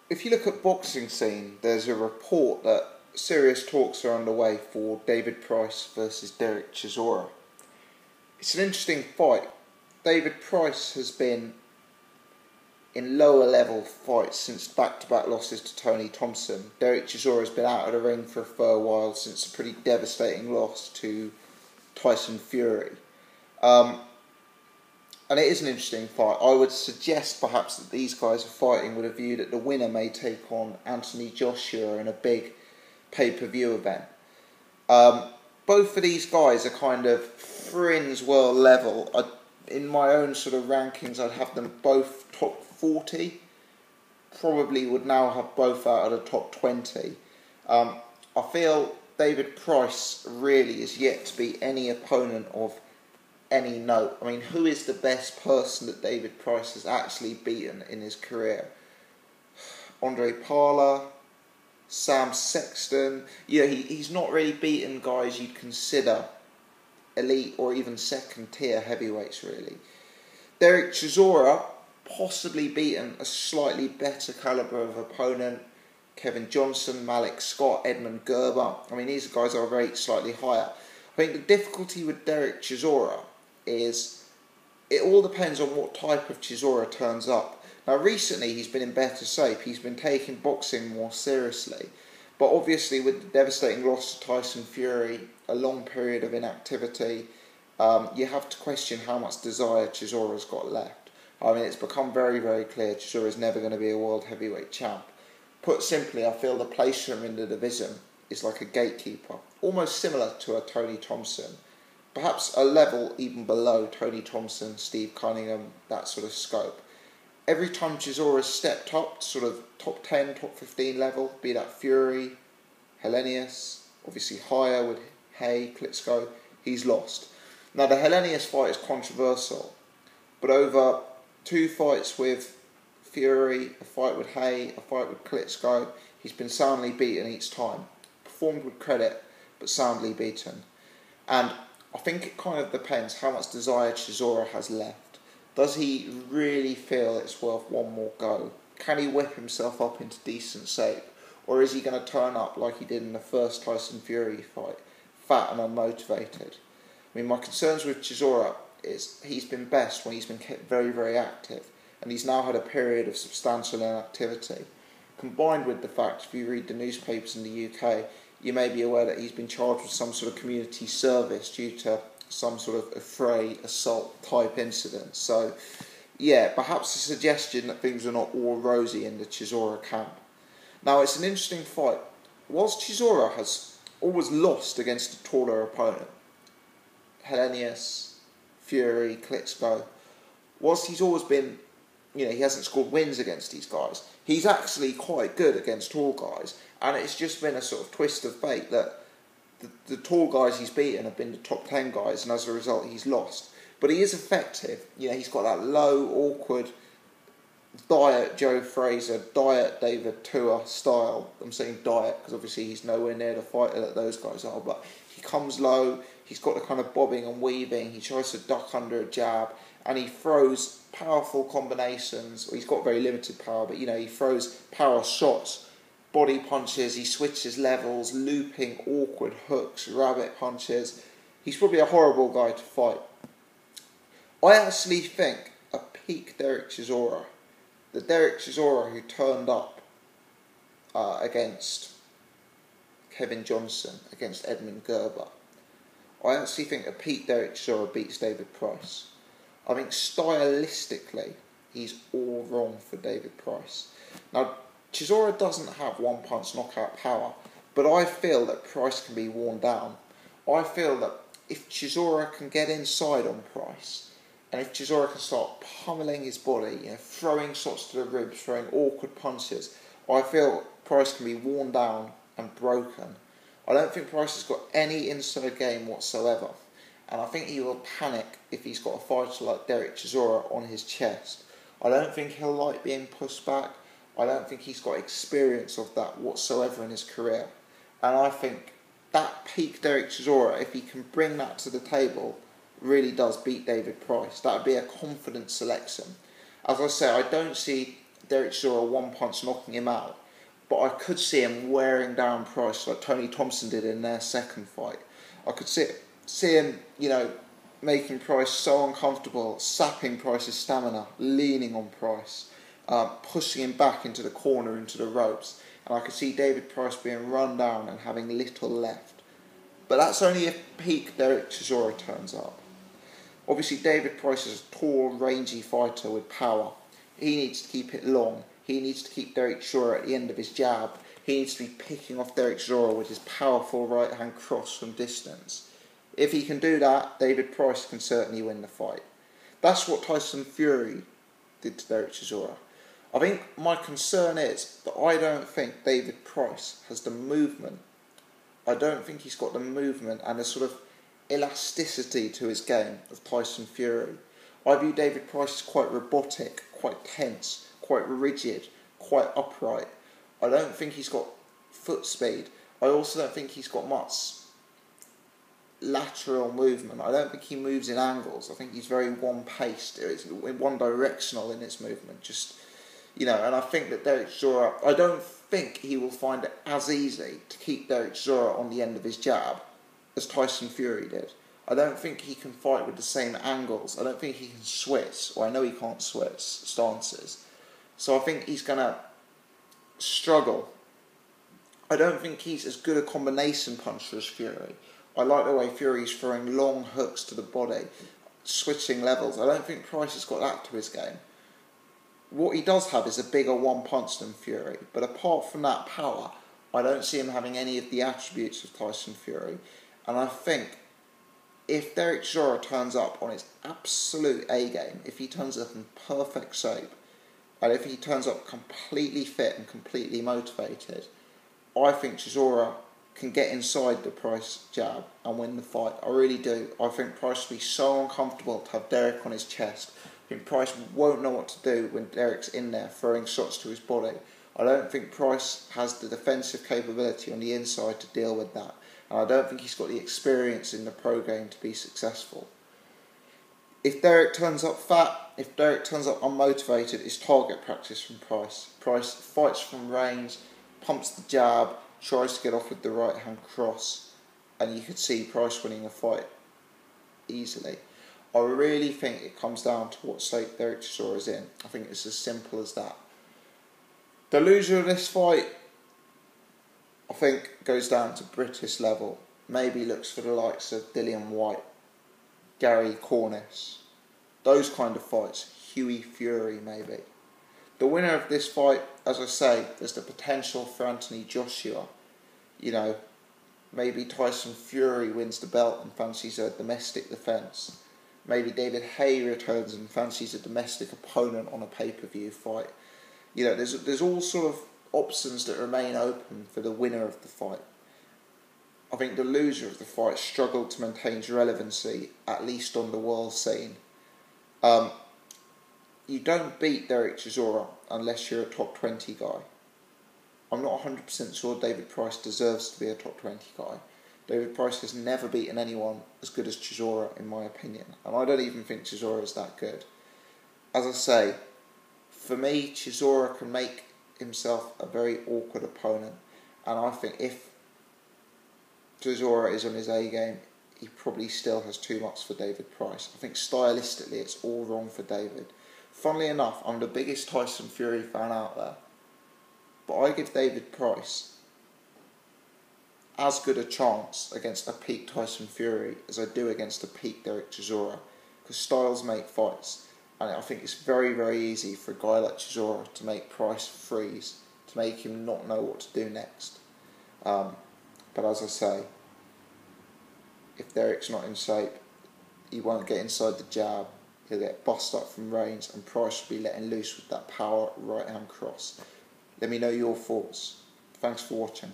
if you look at boxing scene, there's a report that serious talks are underway for David Price versus Dereck Chisora. It's an interesting fight. David Price has been in lower level fights since back-to-back losses to Tony Thompson. Dereck Chisora has been out of the ring for a fair while since a pretty devastating loss to Tyson Fury. And it is an interesting fight. I would suggest perhaps that these guys are fighting with a view that the winner may take on Anthony Joshua in a big pay-per-view event. Both of these guys are kind of fringe world level. In my own sort of rankings, I'd have them both top 40. Probably would now have both out of the top 20. I feel David Price really is yet to be any opponent of any note. I mean, who is the best person that David Price has actually beaten in his career? Andre Parla, Sam Sexton. Yeah, he's not really beaten guys you'd consider elite or even second tier heavyweights, really. Dereck Chisora possibly beaten a slightly better calibre of opponent. Kevin Johnson, Malik Scott, Edmund Gerber. I mean, these guys are rated slightly higher. I think the difficulty with Dereck Chisora is it all depends on what type of Chisora turns up. Now, recently he's been in better shape. He's been taking boxing more seriously. But obviously with the devastating loss to Tyson Fury, a long period of inactivity, you have to question how much desire Chisora's got left. I mean, it's become very, very clear Chisora's never going to be a world heavyweight champ. Put simply, I feel the place for him in the division is like a gatekeeper, almost similar to a Tony Thompson. Perhaps a level even below Tony Thompson, Steve Cunningham, that sort of scope. Every time Chisora's stepped up to sort of top 10, top 15 level, be that Fury, Helenius, obviously higher with Hay, Klitschko, he's lost. Now the Helenius fight is controversial, but over 2 fights with Fury, a fight with Hay, a fight with Klitschko, he's been soundly beaten each time. Performed with credit, but soundly beaten. And I think it kind of depends how much desire Chisora has left. Does he really feel it's worth one more go? Can he whip himself up into decent shape? Or is he going to turn up like he did in the first Tyson Fury fight, fat and unmotivated? I mean, my concerns with Chisora is he's been best when he's been kept very, very active. And he's now had a period of substantial inactivity. Combined with the fact, if you read the newspapers in the UK, you may be aware that he's been charged with some sort of community service due to some sort of affray, assault type incident. So, yeah, perhaps a suggestion that things are not all rosy in the Chisora camp. Now, it's an interesting fight. Whilst Chisora has always lost against a taller opponent, Helenius, Fury, Klitschko, whilst he's always been, he hasn't scored wins against these guys, he's actually quite good against tall guys. And it's just been a sort of twist of fate that the tall guys he's beaten have been the top 10 guys, and as a result he's lost. But he is effective. He's got that low, awkward, diet Joe Fraser, diet David Tua style. I'm saying diet because obviously he's nowhere near the fighter that those guys are, but he comes low, he's got the kind of bobbing and weaving, he tries to duck under a jab, and he throws powerful combinations. Well, he's got very limited power, but he throws power shots, body punches, he switches levels, looping, awkward hooks, rabbit punches. He's probably a horrible guy to fight. I actually think a peak Dereck Chisora, the Dereck Chisora who turned up against Kevin Johnson, against Edmund Gerber, I actually think a peak Dereck Chisora beats David Price. I think stylistically, he's all wrong for David Price. Now, Chisora doesn't have one-punch knockout power, but I feel that Price can be worn down. I feel that if Chisora can get inside on Price, and if Chisora can start pummeling his body, throwing shots to the ribs, throwing awkward punches, I feel Price can be worn down and broken. I don't think Price has got any inside game whatsoever, and I think he will panic if he's got a fighter like Dereck Chisora on his chest. I don't think he'll like being pushed back. I don't think he's got experience of that whatsoever in his career. And I think that peak Dereck Chisora, if he can bring that to the table, really does beat David Price. That would be a confident selection. As I say, I don't see Dereck Chisora one punch knocking him out, but I could see him wearing down Price like Tony Thompson did in their second fight. I could see him, making Price so uncomfortable, sapping Price's stamina, leaning on Price, pushing him back into the corner, into the ropes. And I could see David Price being run down and having little left. But that's only if peak Dereck Chisora turns up. Obviously, David Price is a tall, rangy fighter with power. He needs to keep it long. He needs to keep Dereck Chisora at the end of his jab. He needs to be picking off Dereck Chisora with his powerful right-hand cross from distance. If he can do that, David Price can certainly win the fight. That's what Tyson Fury did to Dereck Chisora. I think my concern is that I don't think David Price has the movement. I don't think he's got the movement and the sort of elasticity to his game of Tyson Fury. I view David Price as quite robotic, quite tense, quite rigid, quite upright. I don't think he's got foot speed. I also don't think he's got much lateral movement. I don't think he moves in angles. I think he's very one-paced. It's one-directional in his movement. And I think that Dereck Chisora, I don't think he will find it as easy to keep Dereck Chisora on the end of his jab as Tyson Fury did. I don't think he can fight with the same angles. I don't think he can switch, or I know he can't switch stances. So I think he's going to struggle. I don't think he's as good a combination puncher as Fury. I like the way Fury's throwing long hooks to the body, switching levels. I don't think Price has got that to his game. What he does have is a bigger one punch than Fury, but apart from that power, I don't see him having any of the attributes of Tyson Fury. And I think if Dereck Chisora turns up on his absolute A game, if he turns up in perfect shape, and if he turns up completely fit and completely motivated, I think Chisora can get inside the Price jab and win the fight. I really do. I think Price will be so uncomfortable to have Dereck on his chest. I think Price won't know what to do when Dereck's in there throwing shots to his body. I don't think Price has the defensive capability on the inside to deal with that. And I don't think he's got the experience in the pro game to be successful. If Dereck turns up fat, if Dereck turns up unmotivated, it's target practice from Price. Price fights from range, pumps the jab, tries to get off with the right hand cross, and you could see Price winning the fight easily. I really think it comes down to what state Dereck Chisora is in. I think it's as simple as that. The loser of this fight, I think, goes down to British level. Maybe looks for the likes of Dillian White, Gary Cornish, those kind of fights. Hughie Fury, maybe. The winner of this fight, as I say, there's the potential for Anthony Joshua. Maybe Tyson Fury wins the belt and fancies a domestic defence. Maybe David Haye returns and fancies a domestic opponent on a pay-per-view fight. There's all sort of options that remain open for the winner of the fight. I think the loser of the fight struggled to maintain relevancy, at least on the world scene. You don't beat Dereck Chisora unless you're a top 20 guy. I'm not 100% sure David Price deserves to be a top 20 guy. David Price has never beaten anyone as good as Chisora, in my opinion. And I don't even think Chisora is that good. As I say, for me, Chisora can make himself a very awkward opponent. And I think if Chisora is on his A game, he probably still has too much for David Price. I think stylistically it's all wrong for David. Funnily enough, I'm the biggest Tyson Fury fan out there. But I give David Price as good a chance against a peak Tyson Fury as I do against a peak Dereck Chisora. Because styles make fights. And I think it's very, very easy for a guy like Chisora to make Price freeze, to make him not know what to do next. But as I say, if Dereck's not in shape, he won't get inside the jab. He'll get bust up from range, and Price will be letting loose with that power right hand cross. Let me know your thoughts. Thanks for watching.